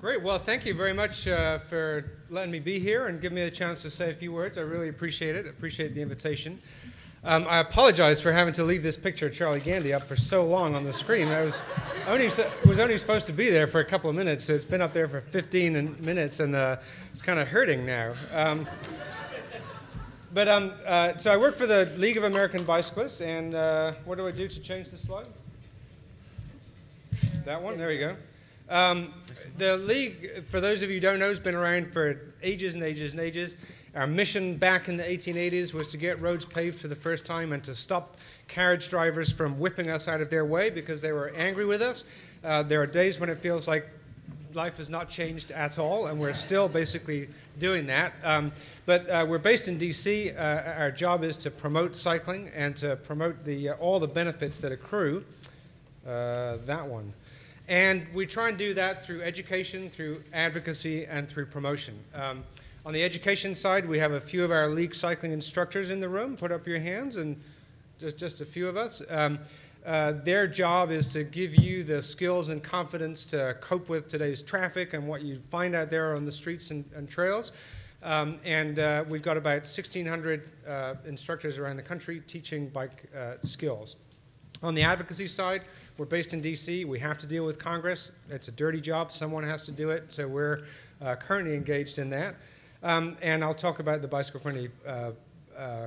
Great. Well, thank you very much for letting me be here and giving me a chance to say a few words. I really appreciate it. Appreciate the invitation. I apologize for having to leave this picture of Charlie Gandy up for so long on the screen. I was only supposed to be there for a couple of minutes, so it's been up there for 15 minutes, and it's kind of hurting now. So I work for the League of American Bicyclists, and what do I do to change the slide? That one? There you go. The League, for those of you who don't know, has been around for ages and ages and ages. Our mission back in the 1880s was to get roads paved for the first time and to stop carriage drivers from whipping us out of their way because they were angry with us. There are days when it feels like life has not changed at all, and we're still basically doing that. But we're based in D.C. Our job is to promote cycling and to promote all the benefits that accrue. That one. And we try and do that through education, through advocacy, and through promotion. On the education side, we have a few of our league cycling instructors in the room. Put up your hands, and just a few of us. Their job is to give you the skills and confidence to cope with today's traffic and what you find out there on the streets and trails. We've got about 1,600 instructors around the country teaching bike skills. On the advocacy side, we're based in D.C. We have to deal with Congress. It's a dirty job. Someone has to do it, so we're currently engaged in that. And I'll talk about the Bicycle Friendly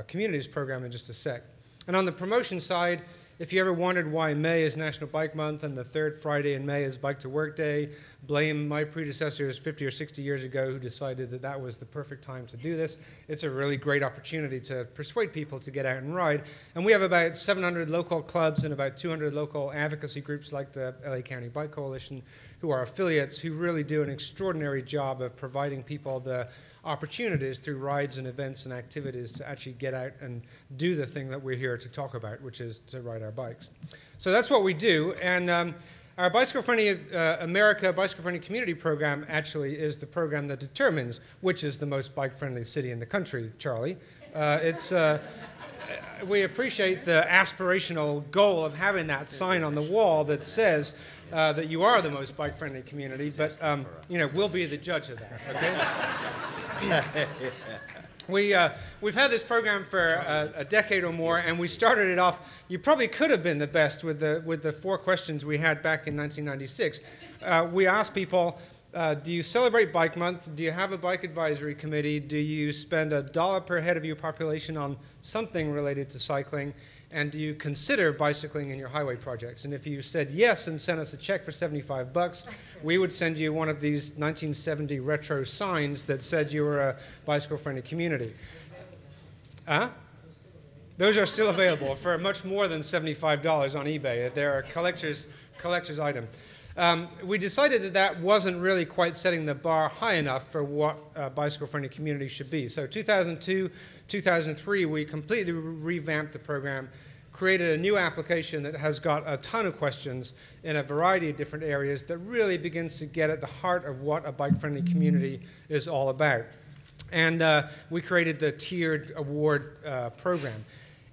Communities program in just a sec. And on the promotion side, if you ever wondered why May is National Bike Month and the third Friday in May is Bike to Work Day, blame my predecessors 50 or 60 years ago who decided that that was the perfect time to do this. It's a really great opportunity to persuade people to get out and ride. And we have about 700 local clubs and about 200 local advocacy groups like the LA County Bike Coalition who are affiliates who really do an extraordinary job of providing people the opportunities through rides and events and activities to actually get out and do the thing that we're here to talk about, which is to ride our bikes. So that's what we do. And our Bicycle Friendly America Bicycle Friendly Community Program actually is the program that determines which is the most bike-friendly city in the country, Charlie. We appreciate the aspirational goal of having that sign on the wall that says that you are the most bike-friendly community, but we'll be the judge of that, okay? We've had this program for a decade or more, and we started it off. You probably could have been the best with the 4 questions we had back in 1996. We asked people, do you celebrate Bike Month? Do you have a bike advisory committee? Do you spend $1 per head of your population on something related to cycling? And do you consider bicycling in your highway projects? And if you said yes and sent us a check for $75, we would send you one of these 1970 retro signs that said you were a bicycle-friendly community. Those are still available for much more than $75 on eBay. They're a collector's item. We decided that that wasn't really quite setting the bar high enough for what a bicycle-friendly community should be. So 2002, 2003, we completely revamped the program, created a new application that has got a ton of questions in a variety of different areas that really begins to get at the heart of what a bike-friendly community is all about. And we created the tiered award program.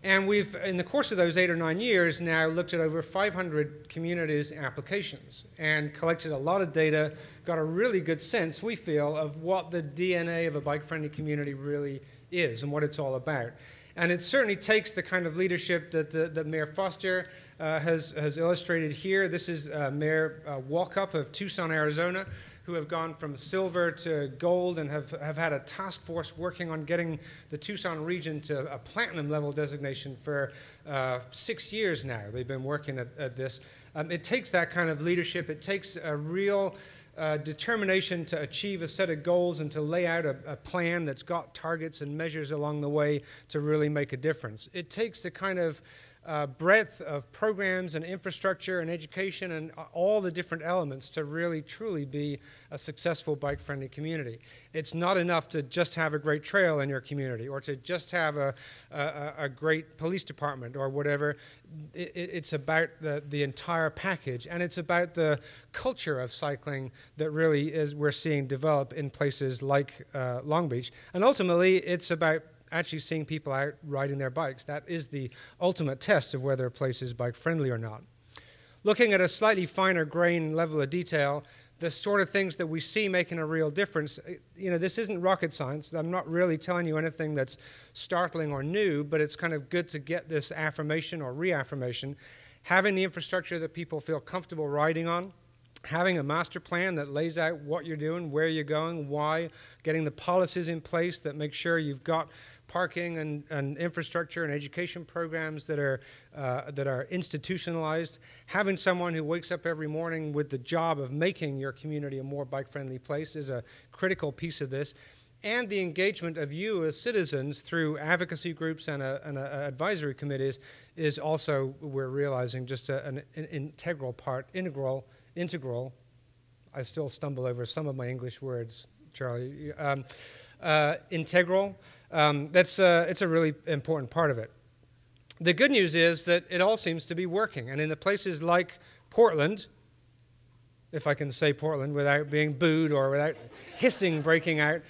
And we've, in the course of those 8 or 9 years, now looked at over 500 communities' applications and collected a lot of data, got a really good sense, we feel, of what the DNA of a bike-friendly community really is and what it's all about. And it certainly takes the kind of leadership that Mayor Foster has illustrated here. This is Mayor Walkup of Tucson, Arizona, who have gone from silver to gold and have had a task force working on getting the Tucson region to a platinum level designation for 6 years now. They've been working at this. It takes that kind of leadership. It takes a real determination to achieve a set of goals and to lay out a plan that's got targets and measures along the way to really make a difference. It takes the kind of breadth of programs and infrastructure and education and all the different elements to really truly be a successful bike-friendly community. It's not enough to just have a great trail in your community or to just have a great police department or whatever. It's about the entire package, and it's about the culture of cycling that really we're seeing develop in places like Long Beach. And ultimately, it's about actually seeing people out riding their bikes. That is the ultimate test of whether a place is bike-friendly or not. Looking at a slightly finer grain level of detail, the sort of things that we see making a real difference. You know, this isn't rocket science. I'm not really telling you anything that's startling or new, but it's kind of good to get this affirmation or reaffirmation. Having the infrastructure that people feel comfortable riding on, having a master plan that lays out what you're doing, where you're going, why, getting the policies in place that make sure you've got parking and infrastructure and education programs that are institutionalized, having someone who wakes up every morning with the job of making your community a more bike-friendly place is a critical piece of this, and the engagement of you as citizens through advocacy groups and advisory committees is also, we're realizing, just an integral part, integral, I still stumble over some of my English words, Charlie, integral. It's a really important part of it. The good news is that it all seems to be working. And in the places like Portland, if I can say Portland without being booed or without hissing breaking out,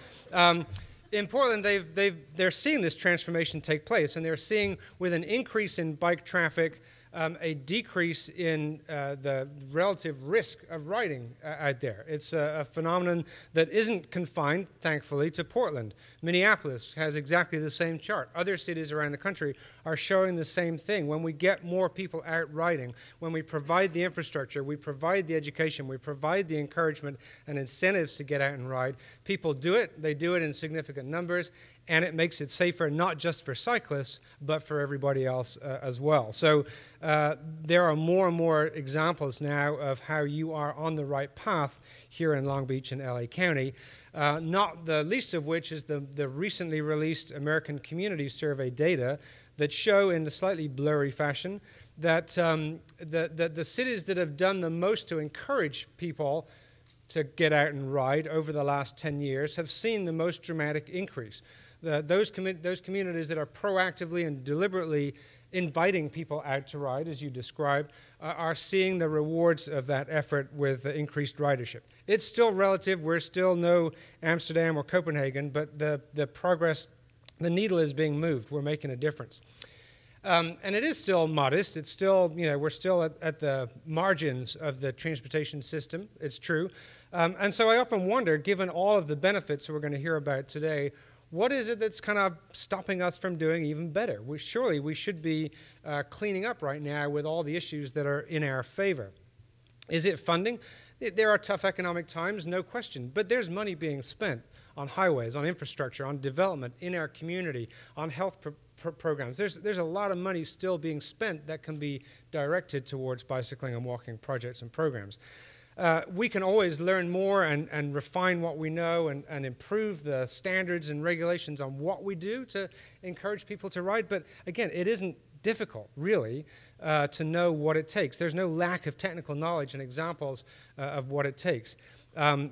in Portland, they're seeing this transformation take place. And they're seeing, with an increase in bike traffic, a decrease in the relative risk of riding out there. It's a phenomenon that isn't confined, thankfully, to Portland. Minneapolis has exactly the same chart. Other cities around the country are showing the same thing. When we get more people out riding, when we provide the infrastructure, we provide the education, we provide the encouragement and incentives to get out and ride, people do it. They do it in significant numbers. And it makes it safer not just for cyclists, but for everybody else as well. So there are more and more examples now of how you are on the right path here in Long Beach and LA County, not the least of which is the recently released American Community Survey data that show in a slightly blurry fashion that the cities that have done the most to encourage people to get out and ride over the last 10 years have seen the most dramatic increase. Those communities that are proactively and deliberately inviting people out to ride, as you described, are seeing the rewards of that effort with increased ridership. It's still relative. We're still no Amsterdam or Copenhagen, but the progress, the needle is being moved. We're making a difference. And it is still modest. It's still, you know, we're still at the margins of the transportation system. It's true. And so I often wonder, given all of the benefits that we're going to hear about today, what is it that's kind of stopping us from doing even better? Surely we should be cleaning up right now with all the issues that are in our favor. Is it funding? There are tough economic times, no question, but there's money being spent on highways, on infrastructure, on development in our community, on health programs. There's a lot of money still being spent that can be directed towards bicycling and walking projects and programs. We can always learn more and refine what we know and improve the standards and regulations on what we do to encourage people to ride. But again, it isn't difficult, really, to know what it takes. There's no lack of technical knowledge and examples of what it takes.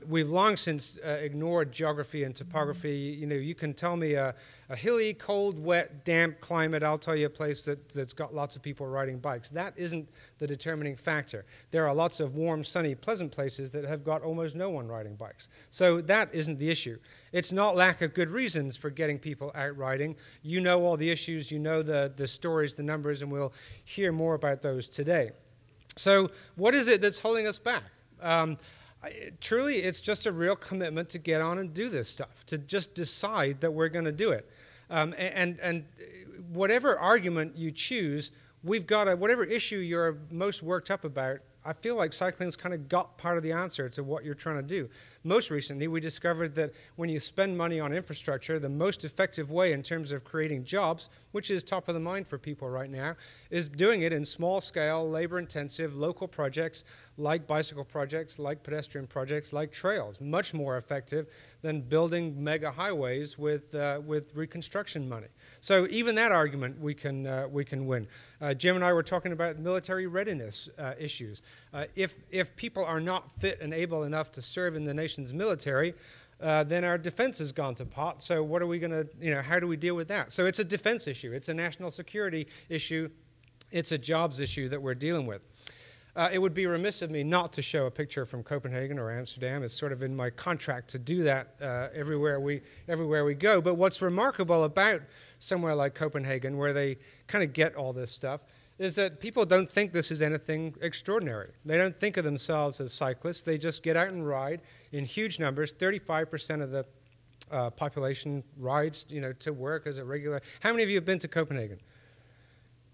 We've long since ignored geography and topography. You know, you can tell me a hilly, cold, wet, damp climate. I'll tell you a place that's got lots of people riding bikes. That isn't the determining factor. There are lots of warm, sunny, pleasant places that have got almost no one riding bikes. So that isn't the issue. It's not lack of good reasons for getting people out riding. You know all the issues. You know the stories, the numbers, and we'll hear more about those today. So what is it that's holding us back? Truly, it's just a real commitment to get on and do this stuff, to just decide that we're going to do it. And whatever argument you choose, we've got whatever issue you're most worked up about, I feel like cycling's kind of got part of the answer to what you're trying to do. Most recently, we discovered that when you spend money on infrastructure, the most effective way in terms of creating jobs, which is top of the mind for people right now, is doing it in small-scale, labor-intensive, local projects like bicycle projects, like pedestrian projects, like trails. Much more effective than building mega highways with reconstruction money. So even that argument we can win. Jim and I were talking about military readiness issues. If people are not fit and able enough to serve in the nation's military, then our defense has gone to pot. So what are we going to, how do we deal with that? So it's a defense issue. It's a national security issue. It's a jobs issue that we're dealing with. It would be remiss of me not to show a picture from Copenhagen or Amsterdam. It's sort of in my contract to do that everywhere we go. But what's remarkable about somewhere like Copenhagen, where they kind of get all this stuff, is that people don't think this is anything extraordinary. They don't think of themselves as cyclists. They just get out and ride in huge numbers. 35% of the population rides, to work as a regular. How many of you have been to Copenhagen?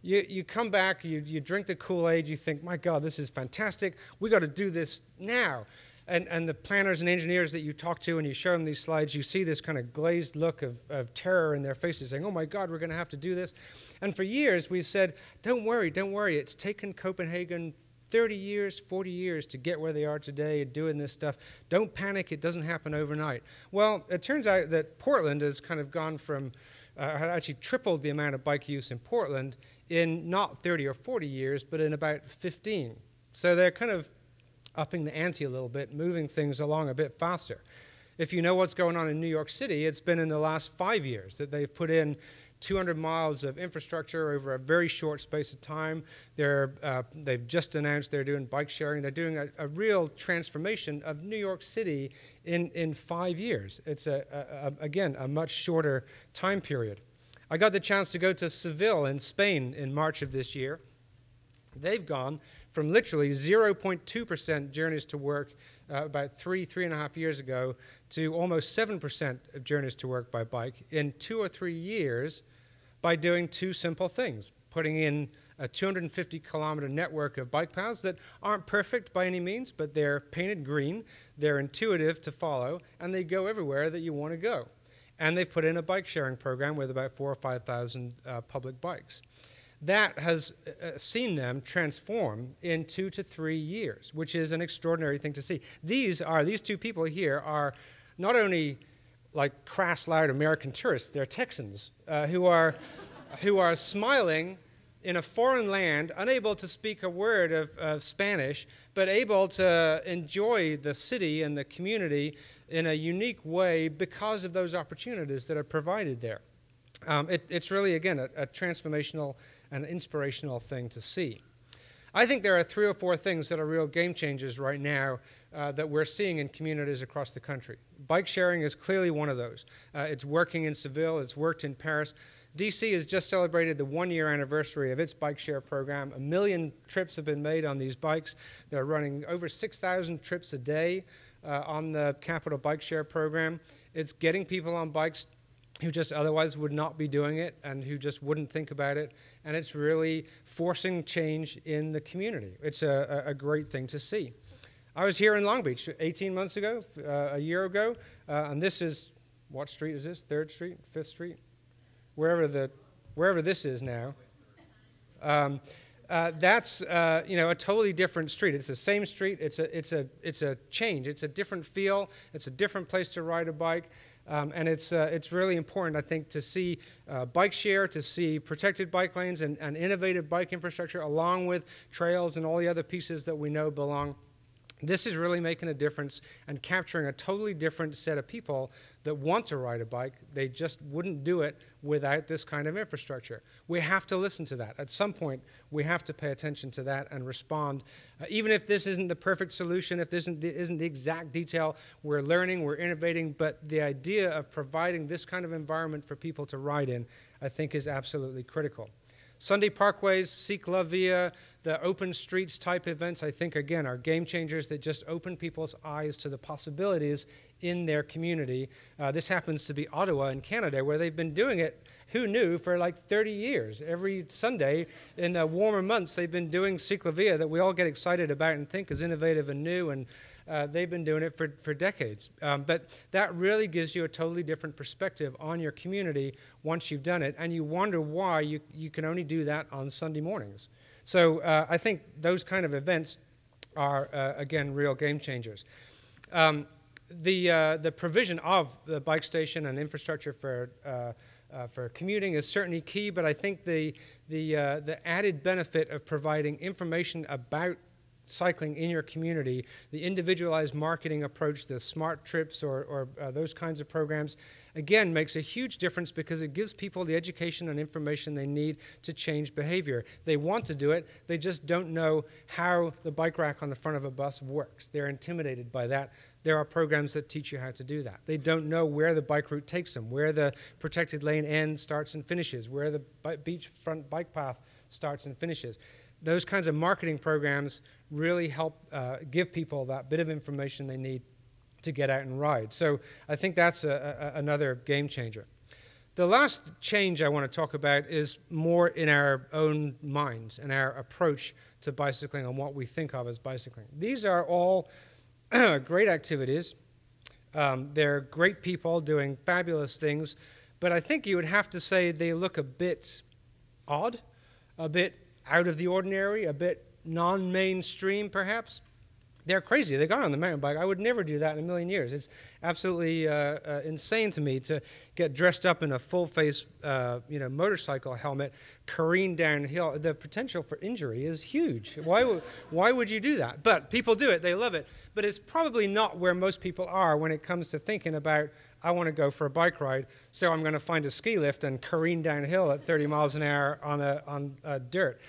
You come back, you drink the Kool-Aid, you think, my God, this is fantastic. We got to do this now. And the planners and engineers that you talk to and you show them these slides, you see this kind of glazed look of terror in their faces saying, oh my God, we're going to have to do this. And for years we've said, don't worry. It's taken Copenhagen 30 years, 40 years to get where they are today doing this stuff. Don't panic, it doesn't happen overnight. Well, it turns out that Portland has kind of gone from, actually tripled the amount of bike use in Portland in not 30 or 40 years, but in about 15. So they're kind of upping the ante a little bit, moving things along a bit faster. If you know what's going on in New York City, it's been in the last 5 years that they've put in 200 miles of infrastructure over a very short space of time. They've just announced they're doing bike sharing. They're doing a real transformation of New York City in 5 years. It's, again, a much shorter time period. I got the chance to go to Seville in Spain in March of this year. They've gone from literally 0.2% journeys to work about 3.5 years ago to almost 7% of journeys to work by bike in 2 or 3 years by doing two simple things: putting in a 250-kilometer network of bike paths that aren't perfect by any means, but they're painted green, they're intuitive to follow, and they go everywhere that you want to go. And they've put in a bike sharing program with about 4,000 or 5,000 public bikes. That has seen them transform in 2 to 3 years, which is an extraordinary thing to see. These two people here are not only like crass, loud American tourists, they're Texans who are smiling in a foreign land, unable to speak a word of Spanish, but able to enjoy the city and the community in a unique way because of those opportunities that are provided there. It's really, again, a transformational and inspirational thing to see. I think there are 3 or 4 things that are real game changers right now that we're seeing in communities across the country. Bike sharing is clearly one of those. It's working in Seville, it's worked in Paris. DC has just celebrated the 1-year anniversary of its bike share program. 1 million trips have been made on these bikes. They're running over 6,000 trips a day on the Capital Bike Share program. It's getting people on bikes who just otherwise would not be doing it and who just wouldn't think about it. And it's really forcing change in the community. It's a great thing to see. I was here in Long Beach 18 months ago, a year ago, and this is, what street is this? 3rd Street, 5th Street? Wherever this is now. That's a totally different street. It's the same street. It's a change. It's a different feel. It's a different place to ride a bike. And it's really important, I think, to see bike share, to see protected bike lanes and innovative bike infrastructure along with trails and all the other pieces that we know belong. This is really making a difference and capturing a totally different set of people that want to ride a bike. They just wouldn't do it without this kind of infrastructure. We have to listen to that. At some point, we have to pay attention to that and respond. Even if this isn't the perfect solution, if this isn't the exact detail, we're learning, we're innovating, but the idea of providing this kind of environment for people to ride in, I think, is absolutely critical. Sunday parkways, Cycle Via, the open streets type events, I think, again, are game changers that just open people's eyes to the possibilities in their community. This happens to be Ottawa in Canada, where they've been doing it, who knew, for like 30 years. Every Sunday in the warmer months, they've been doing Cycle Via that we all get excited about and think is innovative and new, and they've been doing it for decades. But that really gives you a totally different perspective on your community once you've done it, and you wonder why you can only do that on Sunday mornings. So I think those kind of events are, again, real game changers. The provision of the bike station and infrastructure for commuting is certainly key, but I think the added benefit of providing information about cycling in your community, the individualized marketing approach, the smart trips or those kinds of programs, again, makes a huge difference because it gives people the education and information they need to change behavior. They want to do it, they just don't know how the bike rack on the front of a bus works. They're intimidated by that. There are programs that teach you how to do that. They don't know where the bike route takes them, where the protected lane ends, starts, and finishes, where the beachfront bike path starts and finishes. Those kinds of marketing programs really help give people that bit of information they need to get out and ride. So I think that's another game changer. The last change I want to talk about is more in our own minds and our approach to bicycling and what we think of as bicycling. These are all great activities. They're great people doing fabulous things, but I think you would have to say they look a bit odd, a bit out of the ordinary, a bit non-mainstream perhaps. They're crazy. They got on the mountain bike. I would never do that in a million years. It's absolutely insane to me to get dressed up in a full-face motorcycle helmet, careen downhill. The potential for injury is huge. Why would you do that? But people do it. They love it. But it's probably not where most people are when it comes to thinking about, I want to go for a bike ride, so I'm going to find a ski lift and careen downhill at 30 miles an hour on dirt.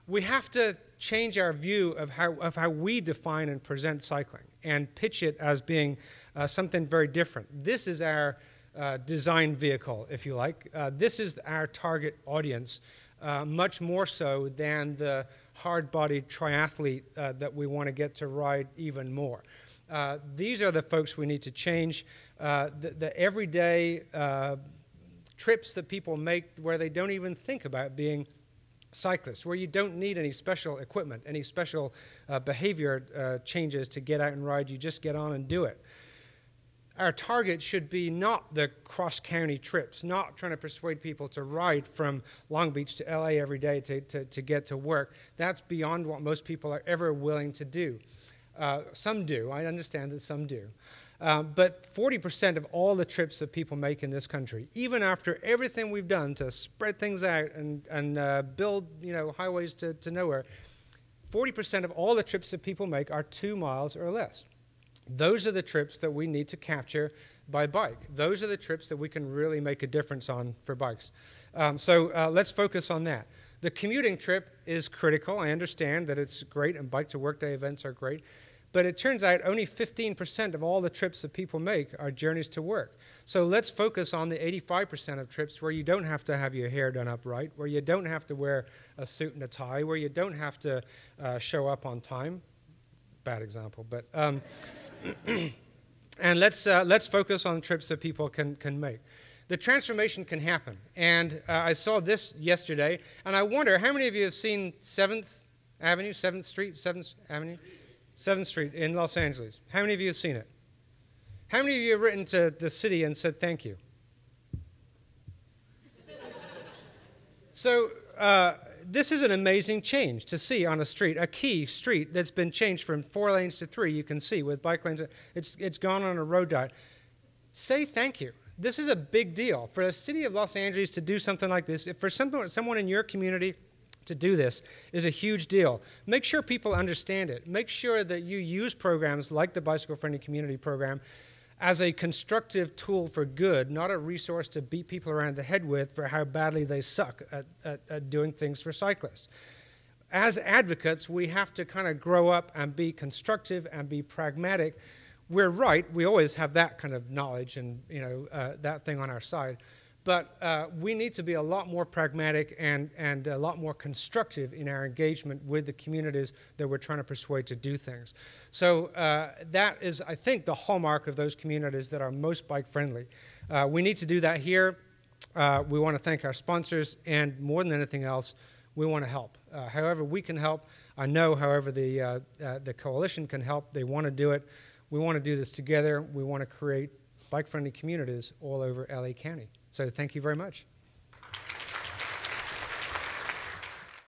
We have to change our view of how we define and present cycling and pitch it as being something very different. This is our design vehicle, if you like. This is our target audience, much more so than the hard-bodied triathlete that we want to get to ride even more. These are the folks we need to change. The everyday trips that people make where they don't even think about being cyclists, where you don't need any special equipment, any special behavior changes to get out and ride. You just get on and do it. Our target should be not the cross-county trips, not trying to persuade people to ride from Long Beach to LA every day to get to work. That's beyond what most people are ever willing to do. Some do. I understand that some do. But 40% of all the trips that people make in this country, even after everything we've done to spread things out and build highways to nowhere, 40% of all the trips that people make are 2 miles or less. Those are the trips that we need to capture by bike. Those are the trips that we can really make a difference on for bikes. So let's focus on that. The commuting trip is critical. I understand that it's great and bike-to-work day events are great. But it turns out only 15% of all the trips that people make are journeys to work. So let's focus on the 85% of trips where you don't have to have your hair done up right, where you don't have to wear a suit and a tie, where you don't have to show up on time. Bad example, but and let's focus on trips that people can make. The transformation can happen. And I saw this yesterday, and I wonder how many of you have seen 7th Avenue, 7th Street, 7th Avenue? 7th Street in Los Angeles. How many of you have seen it? How many of you have written to the city and said thank you? So this is an amazing change to see on a street, a key street that's been changed from 4 lanes to 3, you can see, with bike lanes. It's gone on a road diet. Say thank you. This is a big deal. For the city of Los Angeles to do something like this, if for someone in your community to do this is a huge deal. Make sure people understand it. Make sure that you use programs like the Bicycle Friendly Community Program as a constructive tool for good, not a resource to beat people around the head with for how badly they suck at doing things for cyclists. As advocates, we have to kind of grow up and be constructive and be pragmatic. We're right. We always have that kind of knowledge and that thing on our side. But we need to be a lot more pragmatic and a lot more constructive in our engagement with the communities that we're trying to persuade to do things. So that is, I think, the hallmark of those communities that are most bike-friendly. We need to do that here. We want to thank our sponsors, and more than anything else, we want to help. However we can help, I know, however the coalition can help, they want to do it. We want to do this together. We want to create bike-friendly communities all over LA County. So thank you very much.